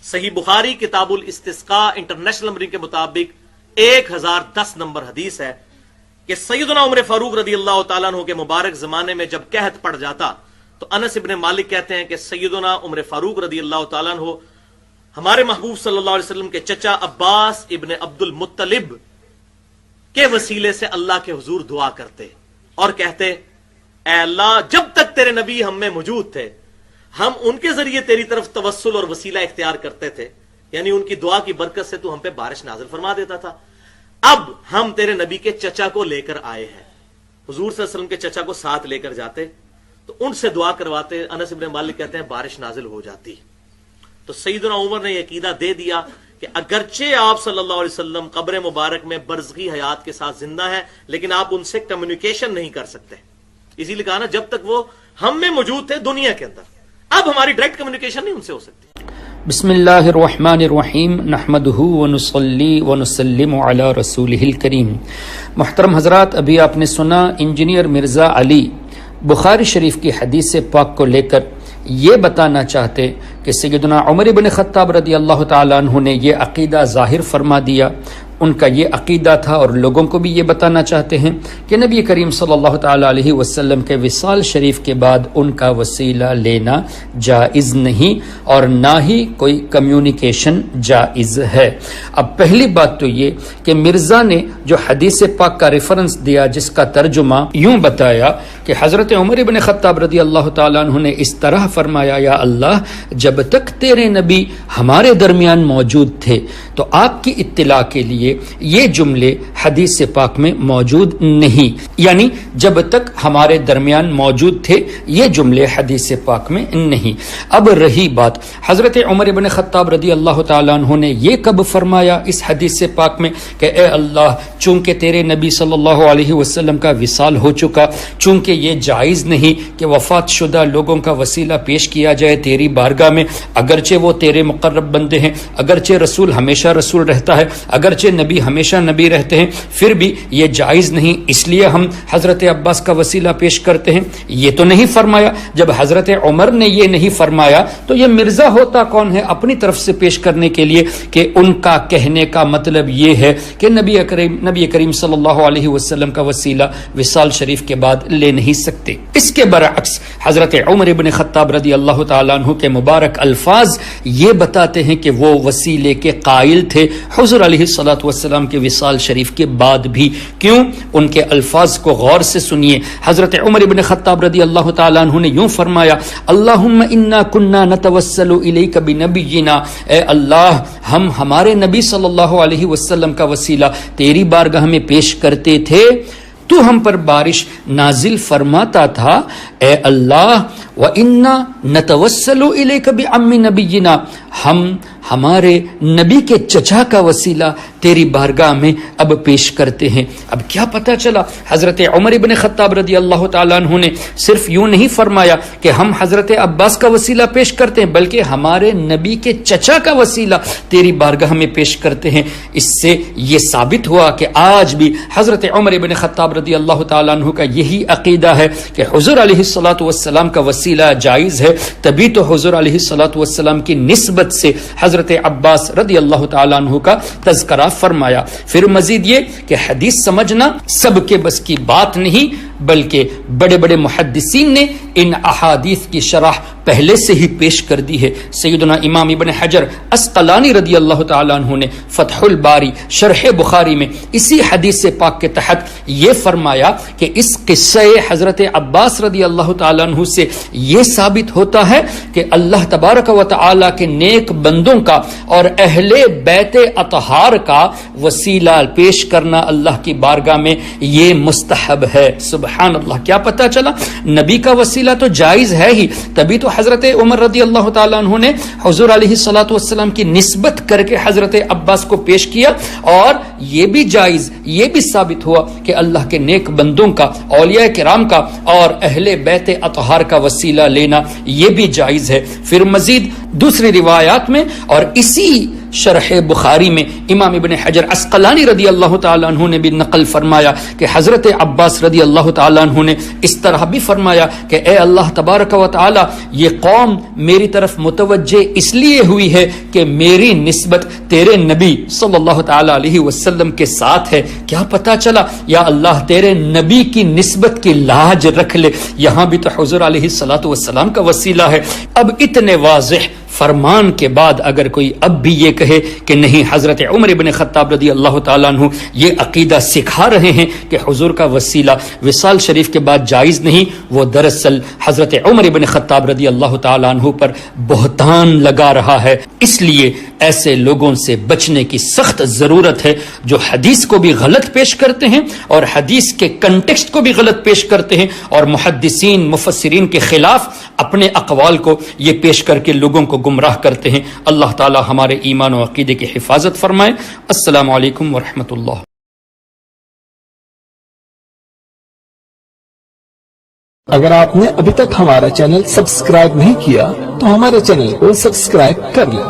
صحیح بخاری کتاب الاستسقاء international numbering کے مطابق 1010 نمبر حدیث ہے کہ سیدنا عمر فاروق رضی اللہ تعالیٰ عنہ کے مبارک زمانے میں جب قحط پڑ جاتا تو انس ابن مالک کہتے ہیں کہ سیدنا عمر فاروق رضی اللہ تعالیٰ عنہ ہمارے محبوب صلی اللہ علیہ وسلم کے چچا عباس ابن عبد المطلب کے وسیلے سے اللہ کے حضور دعا کرتے اور کہتے اے اللہ جب تک تیرے نبی ہم میں موجود تھے ہم ان کے ذریعے تیری طرف توسل اور وسیلہ اختیار کرتے تھے، یعنی ان کی دعا کی برکت سے تو ہم پہ بارش نازل فرما دیتا تھا، اب ہم تیرے نبی کے چچا کو لے کر آئے ہیں، حضور صلی اللہ علیہ وسلم کے چچا کو ساتھ لے کر جاتے تو ان سے دعا کرواتے، انس ابن مالک کہتے ہیں بارش نازل ہو جاتی۔ تو سیدنا عمر نے یہ عقیدہ دے دیا کہ اگرچہ آپ صلی اللہ علیہ وسلم قبر مبارک میں برزخی حیات کے ساتھ زندہ ہیں لیکن آپ ان سے کمیونیکیشن نہیں کر سکتے، اسی لیے کہا نا جب تک وہ ہم میں موجود تھے دنیا کے اندر، اب ہماری ڈائریکٹ کمیونیکیشن نہیں ان سے ہو سکتی۔ بسم اللہ الرحمن الرحیم نحمدہ ونصلی ونسلم علی رسولہ الکریم۔ محترم حضرات، ابھی آپ نے سنا انجینئر مرزا علی بخاری شریف کی حدیث پاک کو لے کر یہ بتانا چاہتے کہ سیدنا عمر بن خطاب رضی اللہ تعالیٰ عنہ نے یہ عقیدہ ظاہر فرما دیا، ان کا یہ عقیدہ تھا، اور لوگوں کو بھی یہ بتانا چاہتے ہیں کہ نبی کریم صلی اللہ تعالیٰ علیہ وسلم کے وصال شریف کے بعد ان کا وسیلہ لینا جائز نہیں اور نہ ہی کوئی کمیونیکیشن جائز ہے۔ اب پہلی بات تو یہ کہ مرزا نے جو حدیث پاک کا ریفرنس دیا جس کا ترجمہ یوں بتایا کہ حضرت عمر بن خطاب رضی اللہ تعالیٰ عنہ نے اس طرح فرمایا، یا اللہ جب تک تیرے نبی ہمارے درمیان موجود تھے تو آپ کی اطلاع کے لیے یہ جملے حدیث پاک میں موجود نہیں، یعنی جب تک ہمارے درمیان موجود تھے یہ جملے حدیث پاک میں نہیں۔ اب رہی بات حضرت عمر بن خطاب رضی اللہ تعالیٰ عنہ نے یہ کب فرمایا اس حدیث پاک میں کہ اے اللہ چونکہ تیرے نبی صلی اللہ علیہ وسلم کا وصال ہو چکا، چونکہ یہ جائز نہیں کہ وفات شدہ لوگوں کا وسیلہ پیش کیا جائے تیری بارگاہ میں، اگرچہ وہ تیرے مقرب بندے ہیں، اگرچہ رسول ہمیشہ رسول رہتا ہے، اگرچہ نبی ہمیشہ نبی رہتے ہیں، پھر بھی یہ جائز نہیں اس لیے ہم حضرت عباس کا وسیلہ پیش کرتے ہیں، یہ تو نہیں فرمایا۔ جب حضرت عمر نے یہ نہیں فرمایا تو یہ مرزا ہوتا کون ہے اپنی طرف سے پیش کرنے کے لیے کہ ان کا کہنے کا مطلب یہ ہے کہ نبی کریم صلی اللہ علیہ وسلم کا وسیلہ وصال شریف کے بعد لے نہیں سکتے۔ اس کے برعکس حضرت عمر بن خطاب رضی اللہ تعالیٰ عنہ کے مبارک الفاظ یہ بتاتے ہیں کہ وہ وسیلے کے قائل تھے حضور علیہ الصلوۃ والسلام کے وصال شریف کے بعد بھی۔ کیوں؟ ان کے الفاظ کو غور سے سنیے۔ حضرت عمر بن خطاب رضی اللہ تعالیٰ عنہ نے یوں فرمایا، اللہم انا کنا نتوسل الیک بنبینا، اے اللہ ہم ہمارے نبی صلی اللہ علیہ وسلم کا وسیلہ تیری بارگاہ میں پیش کرتے تھے، تو ہم پر بارش نازل فرماتا تھا، اے اللہ وَإِنَّا نَتَوَسَّلُ إِلَيْكَ بِعَمِّ نَبِيِّنَا، ہم ہمارے نبی کے چچا کا وسیلہ تیری بارگاہ میں اب پیش کرتے ہیں۔ اب کیا پتہ چلا حضرت عمر بن خطاب رضی اللہ تعالیٰ عنہ نے صرف یوں نہیں فرمایا کہ ہم حضرت عباس کا وسیلہ پیش کرتے ہیں بلکہ ہمارے نبی کے چچا کا وسیلہ تیری بارگاہ میں پیش کرتے ہیں۔ اس سے یہ ثابت ہوا کہ آج بھی حضرت عمر بن خطاب رضی اللہ تعالیٰ عنہ کا یہی عقیدہ ہے کہ حضور علیہ الصلوۃ والسلام کا وسیلہ جائز ہے، تبھی تو حضور علیہ الصلوۃ والسلام کی نسبت سے حضرت عباس رضی اللہ تعالیٰ عنہ کا تذکرہ فرمایا۔ پھر مزید یہ کہ حدیث سمجھنا سب کے بس کی بات نہیں بلکہ بڑے بڑے محدثین نے ان احادیث کی شرح پہلے سے ہی پیش کر دی ہے۔ سیدنا امام ابن حجر عسقلانی رضی اللہ تعالیٰ عنہ نے فتح الباری شرح بخاری میں اسی حدیث پاک کے تحت یہ فرمایا کہ اس قصہ حضرت عباس رضی اللہ تعالیٰ عنہ سے یہ ثابت ہوتا ہے کہ اللہ تبارک و تعالیٰ کے نیک بندوں کا اور اہل بیت اطہار کا وسیلہ پیش کرنا اللہ کی بارگاہ میں یہ مستحب ہے۔ سبحان اللہ، کیا پتہ چلا نبی کا وسیلہ تو جائز ہے ہی، تبھی تو حضرت عمر رضی اللہ تعالیٰ عنہ نے حضور علیہ الصلوۃ والسلام کی نسبت کر کے حضرت عباس کو پیش کیا، اور یہ بھی جائز، یہ بھی ثابت ہوا کہ اللہ کے نیک بندوں کا، اولیاء کرام کا اور اہل بیت اطہار کا وسیلہ لینا یہ بھی جائز ہے۔ پھر مزید دوسری روایات میں اور اسی شرح بخاری میں امام ابن حجر عسقلانی رضی اللہ تعالیٰ عنہ نے بھی نقل فرمایا کہ حضرت عباس رضی اللہ تعالیٰ عنہ نے اس طرح بھی فرمایا کہ اے اللہ تبارک و تعالی، یہ قوم میری طرف متوجہ اس لیے ہوئی ہے کہ میری نسبت تیرے نبی صلی اللہ تعالیٰ علیہ وسلم کے ساتھ ہے۔ کیا پتا چلا یا اللہ تیرے نبی کی نسبت کی لاج رکھ لے، یہاں بھی تو حضور علیہ الصلوۃ والسلام کا وسیلہ ہے۔ اب اتنے واضح فرمان کے بعد اگر کوئی اب بھی یہ کہے کہ نہیں، حضرت عمر بن خطاب رضی اللہ تعالیٰ عنہ یہ عقیدہ سکھا رہے ہیں کہ حضور کا وسیلہ وصال شریف کے بعد جائز نہیں، وہ دراصل حضرت عمر بن خطاب رضی اللہ تعالیٰ عنہ پر بہتان لگا رہا ہے۔ اس لیے ایسے لوگوں سے بچنے کی سخت ضرورت ہے جو حدیث کو بھی غلط پیش کرتے ہیں اور حدیث کے کنٹیکسٹ کو بھی غلط پیش کرتے ہیں اور محدثین مفسرین کے خلاف اپنے اقوال کو یہ پیش کر کے لوگوں کو گمراہ کرتے ہیں۔ اللہ تعالی ہمارے ایمان و عقیدے کی حفاظت فرمائے۔ السلام علیکم ورحمۃ اللہ۔ اگر آپ نے ابھی تک ہمارا چینل سبسکرائب نہیں کیا تو ہمارے چینل کو سبسکرائب کر لیں